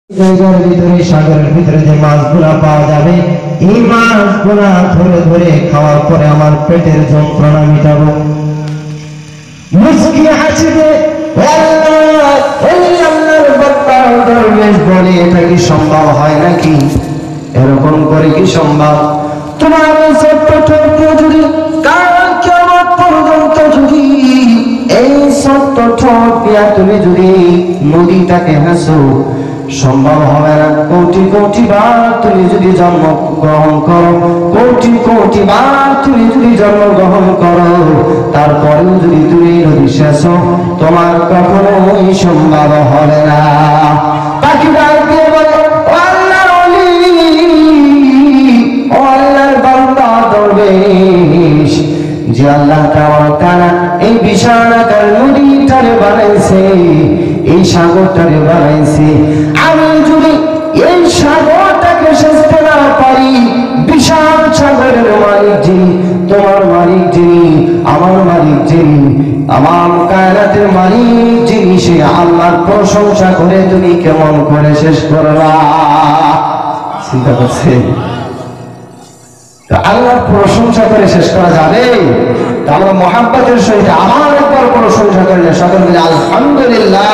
জায়গার ভিতরে সাগরের ভিতরে যে মাছগুলা পাওয়া যাবে, এই মাছগুলা ধরে ধরে খাওয়ার পরে আমার পেটের যন্ত্রণা মিটাবো। মুস্কি হাসিবে আল্লাহর বান্দা দরবেশ বলে, এটা কি সম্ভব হয় নাকি? এরকম করে কি সম্ভব? তোমার ছোট্ট ছোট্ট যদি কাল কিয়ামত পর্যন্ত যদি এই ছোট্ট ঠোঁট দিয়া তুমি যদি নদীটাকে হাসো, সম্ভব হবে না। কোটি কোটি বার তুমি যদি জন্মগ্রহণ করো, কোটি কোটি বার তুমি যদি জন্মগ্রহণ করো, তারপরেও যদি তুমি নদী শেষ, তোমার কখনোই সম্ভব হবে না। পাখি ডাক দিয়ে বলে, ও আল্লাহর ওলি, ও আল্লাহর বান্দা দরবেশ, যে আল্লাহ তাআলা এই বিশাল আকার নদীটারে বানাইছে, এই সাগরটারে বানাইছে, আমি যদি এই সাগরটাকে শেষতে না পারি, বিশাল সাগরের মালিক যিনি, তোমার মালিক যিনি, আমার মালিক যিনি, আমার কায়নাতের মালিক যিনি, সে আল্লাহর প্রশংসা করে তুমি কেমন করে শেষ করবা? চিন্তা করছে? আল্লাহর প্রশংসা করে শেষ করা যাবে? আমরা মোহাব্বতের সহিত আমার একবার প্রশংসা করলে সকল মিলে আলহামদুলিল্লাহ।